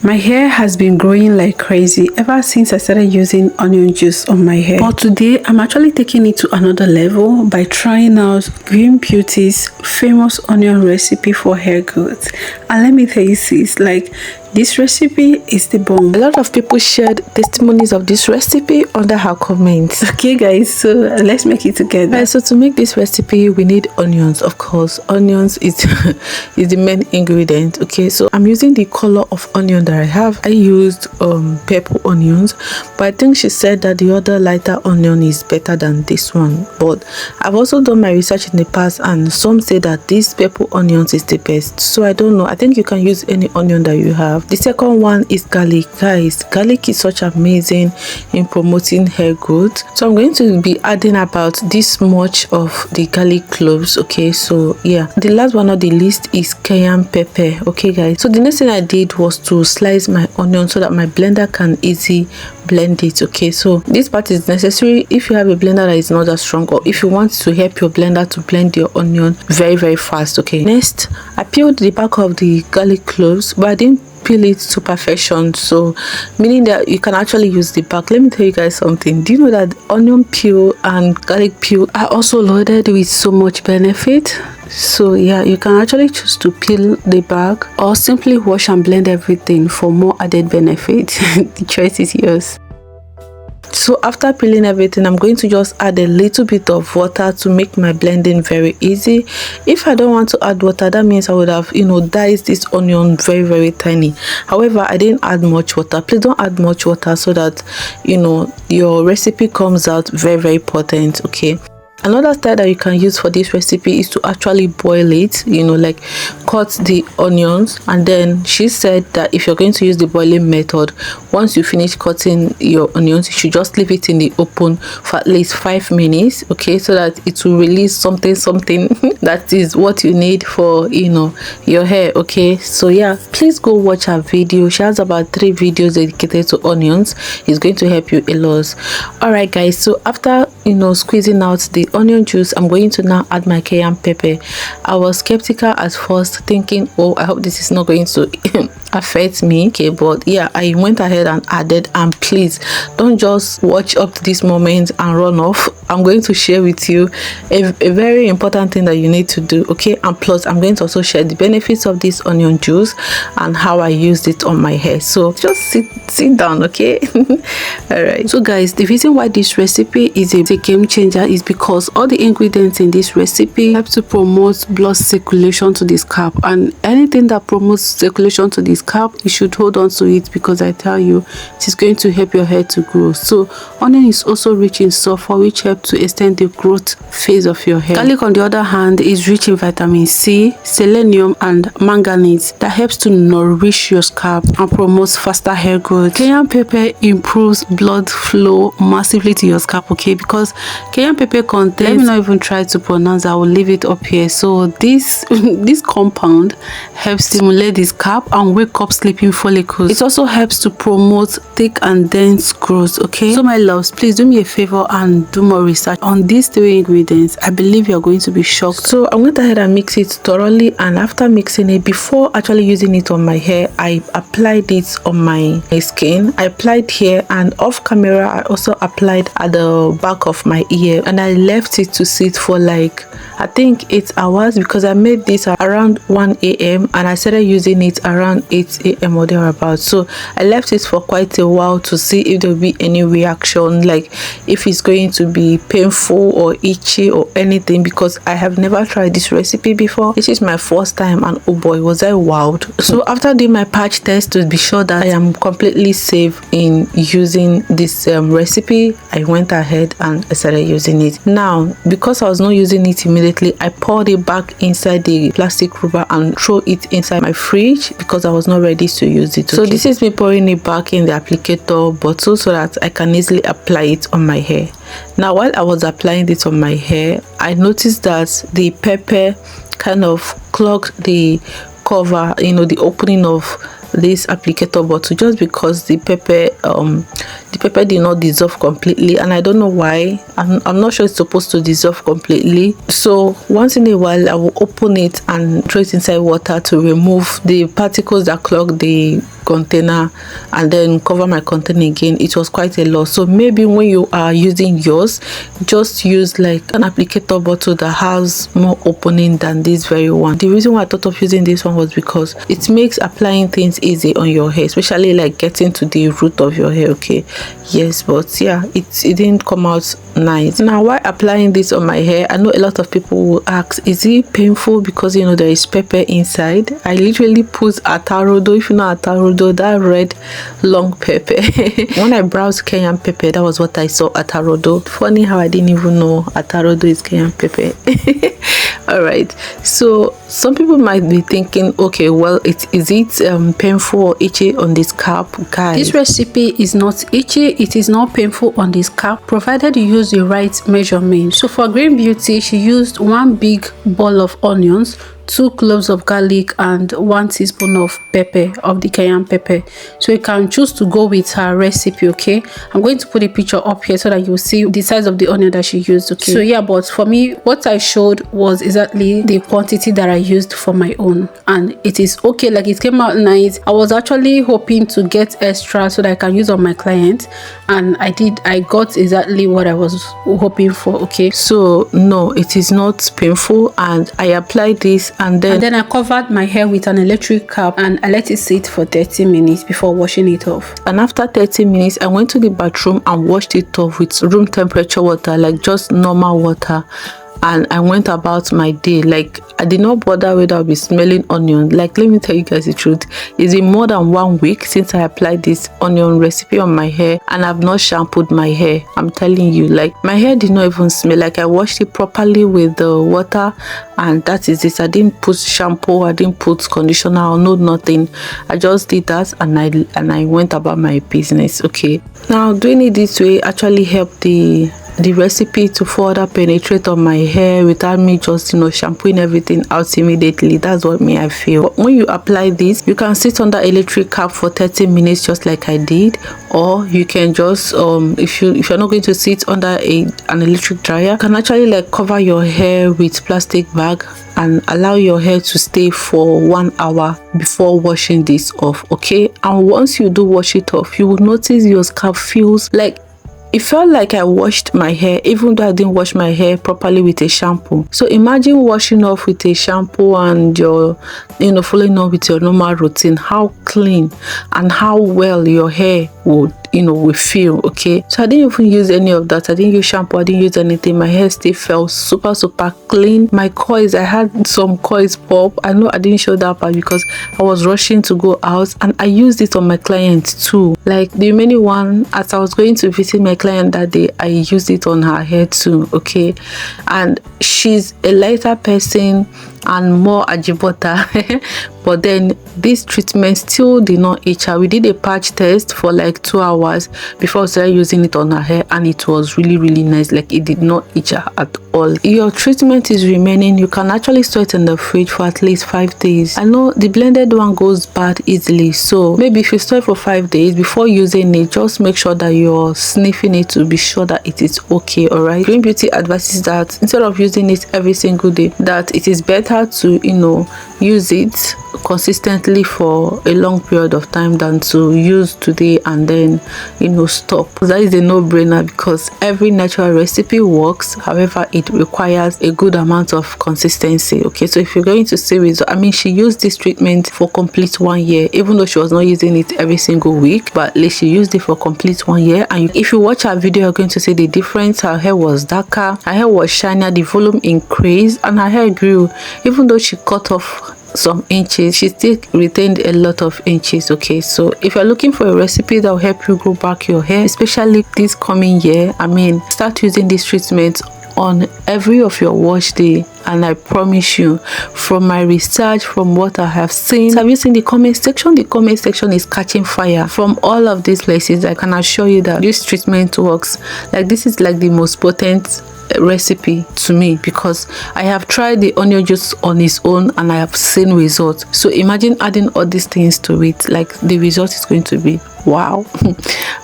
My hair has been growing like crazy ever since I started using onion juice on my hair. But today, I'm actually taking it to another level by trying out Green Beauty's famous onion recipe for hair growth. And let me tell you sis, like, this recipe is the bomb. A lot of people shared testimonies of this recipe under her comments. Okay guys, so let's make it together. Right, so to make this recipe, we need onions. Of course, onions is is the main ingredient. Okay, so I'm using the color of onion that I have. I used purple onions, but I think she said that the other lighter onion is better than this one. But I've also done my research in the past, and some say that this purple onions is the best. So I don't know, I think you can use any onion that you have. The second one is garlic. Guys, garlic is such amazing in promoting hair growth. So I'm going to be adding about this much of the garlic cloves. Okay, so yeah, the last one on the list is cayenne pepper. Okay guys, so the next thing I did was to slice my onion so that my blender can easily blend it. Okay, so this part is necessary if you have a blender that is not that strong, or if you want to help your blender to blend your onion very fast. Okay, next I peeled the back of the garlic cloves, but I didn't peel it to perfection, so meaning that you can actually use the back. Let me tell you guys something. Do you know that onion peel and garlic peel are also loaded with so much benefit? So yeah, you can actually choose to peel the back or simply wash and blend everything for more added benefit. The choice is yours. So after peeling everything, I'm going to just add a little bit of water to make my blending very easy. If I don't want to add water, that means I would have, you know, diced this onion very tiny. However, I didn't add much water. Please don't add much water so that, you know, your recipe comes out very potent. Okay, another style that you can use for this recipe is to actually boil it, you know, like cut the onions. And then she said that if you're going to use the boiling method, once you finish cutting your onions, you should just leave it in the open for at least 5 minutes. Okay, so that it will release something that is what you need for, you know, your hair. Okay, so yeah, please go watch her video. She has about 3 videos dedicated to onions. It's going to help you a lot. All right guys, so after, you know, squeezing out the onion juice, I'm going to now add my cayenne pepper. I was skeptical at first, thinking, oh, I hope this is not going to affect me. Okay, but yeah, I went ahead and added. And please don't just watch up to this moment and run off. I'm going to share with you a very important thing that you need to do. Okay, and plus I'm going to also share the benefits of this onion juice and how I used it on my hair. So just sit down. Okay. All right, so guys, the reason why this recipe is a game changer is because all the ingredients in this recipe help to promote blood circulation to the scalp, and anything that promotes circulation to the scalp, you should hold on to it, because I tell you, it is going to help your hair to grow. So onion is also rich in sulfur, which helps to extend the growth phase of your hair. Garlic, on the other hand, is rich in vitamin C, selenium and manganese that helps to nourish your scalp and promotes faster hair growth. Cayenne pepper improves blood flow massively to your scalp. Okay, because cayenne pepper contains, let me not even try to pronounce, I will leave it up here. So this compound helps stimulate the scalp and wake up sleeping follicles. It also helps to promote thick and dense growth. Okay, so my loves, please do me a favor and do more research on these 3 ingredients. I believe you're going to be shocked. So I went ahead and mix it thoroughly, and after mixing it, before actually using it on my hair, I applied it on my skin. I applied here, and off camera I also applied at the back of my ear, and I left it to sit for like, I think 8 hours, because I made this around 1 a.m. and I started using it around 8 a.m. or thereabouts. So I left it for quite a while to see if there will be any reaction, like if it's going to be painful or itchy or anything, because I have never tried this recipe before. This is my first time, and oh boy, was I wowed. So after doing my patch test to be sure that I am completely safe in using this recipe, I went ahead and I started using it. Now, because I was not using it immediately, I poured it back inside the plastic rubber and throw it inside my fridge, because I was not ready to use it. Okay? So this is me pouring it back in the applicator bottle so that I can easily apply it on my hair. Now, while I was applying it on my hair, I noticed that the pepper kind of clogged the cover, you know, the opening of this applicator bottle, just because the pepper did not dissolve completely, and I don't know why. I'm not sure it's supposed to dissolve completely. So once in a while I will open it and throw it inside water to remove the particles that clog the container and then cover my container again. It was quite a lot. So maybe when you are using yours, just use like an applicator bottle that has more opening than this very one. The reason why I thought of using this one was because it makes applying things easy on your hair, especially like getting to the root of your hair. Okay, yes, but yeah, it didn't come out nice. Now while applying this on my hair, I know a lot of people will ask, is it painful because you know there is pepper inside? I literally put atarodo. If you know atarodo, that red long pepper. When I browsed cayenne pepper, that was what I saw, atarodo. Funny how I didn't even know atarodo is cayenne pepper. All right, so some people might be thinking, okay, well, is it painful or itchy on the scalp? Guys, this recipe is not itchy, it is not painful on the scalp, provided you use the right measurement. So for Green Beauty, she used 1 big ball of onions, 2 cloves of garlic, and 1 teaspoon of pepper, of the cayenne pepper. So you can choose to go with her recipe. Okay, I'm going to put a picture up here so that you see the size of the onion that she used. Okay, so yeah, but for me, what I showed was exactly the quantity that I used for my own, and it is okay. Like, it came out nice. I was actually hoping to get extra so that I can use on my client, and I got exactly what I was hoping for. Okay, so no, it is not painful, and I applied this and then I covered my hair with an electric cap and I let it sit for 30 minutes before washing it off. And after 30 minutes, I went to the bathroom and washed it off with room temperature water, like just normal water. And I went about my day. Like, I did not bother whether I'll be smelling onion. Like, let me tell you guys the truth, it's been more than 1 week since I applied this onion recipe on my hair, and I've not shampooed my hair. I'm telling you, like, my hair did not even smell. Like, I washed it properly with the water, and that is it. I didn't put shampoo, I didn't put conditioner, or no nothing. I just did that, and I went about my business. Okay, now doing it this way actually helped the recipe to further penetrate on my hair without me just, you know, shampooing everything out immediately. That's what I feel. But when you apply this, you can sit under electric cap for 30 minutes just like I did, or you can just if you're not going to sit under an electric dryer, you can actually like cover your hair with plastic bag and allow your hair to stay for 1 hour before washing this off. Okay, and once you do wash it off, you will notice your scalp feels like, it felt like I washed my hair, even though I didn't wash my hair properly with a shampoo. So imagine washing off with a shampoo and you're, you know, following up with your normal routine, how clean and how well your hair would, you know, will feel. Okay, so I didn't even use any of that. I didn't use shampoo, I didn't use anything. My hair still felt super clean. My coils, I had some coils pop. I know I didn't show that part because I was rushing to go out, and I used it on my client too. Like the remaining one, as I was going to visit my client that day, I used it on her hair too. Okay, and she's a lighter person and more agibota, but then this treatment still did not itch her. We did a patch test for like 2 hours before I started using it on her hair, and it was really nice. Like, it did not itch her at all. If your treatment is remaining, you can actually store it in the fridge for at least 5 days. I know the blended one goes bad easily, so maybe if you store it for 5 days before using it, just make sure that you're sniffing it to be sure that it is okay. All right, Green Beauty advises that instead of using it every single day, that it is better to, you know, use it consistently for a long period of time than to use today and then, you know, stop. That is a no-brainer because every natural recipe works. However, it requires a good amount of consistency. Okay, so if you're going to see results, I mean, she used this treatment for complete 1 year, even though she was not using it every single week, but at least she used it for complete 1 year. And if you watch her video, you're going to see the difference. Her hair was darker, her hair was shinier, the volume increased, and her hair grew. Even though she cut off some inches, she still retained a lot of inches. Okay, so if you're looking for a recipe that will help you grow back your hair, especially this coming year, I mean, start using this treatment on every of your wash day, and I promise you, from my research, from what I have seen, have you seen the comment section? The comment section is catching fire from all of these places. I can assure you that this treatment works. Like, this is like the most potent recipe to me, because I have tried the onion juice on its own and I have seen results. So imagine adding all these things to it. Like, the result is going to be wow.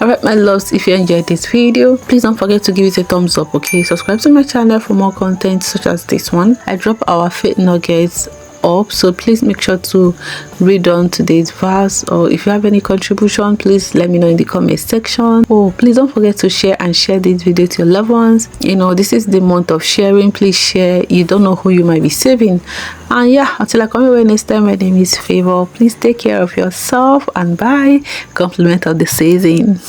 All right, my loves, if you enjoyed this video, please don't forget to give it a thumbs up. Okay, subscribe to my channel for more content such as this one. I drop our fit nuggets up. So please make sure to read on today's verse, or if you have any contribution, please let me know in the comment section. Oh, please don't forget to share this video to your loved ones. You know, this is the month of sharing. Please share. You don't know who you might be saving. And yeah, until I come here next time, my name is Favor. Please take care of yourself and bye. Compliment of the season.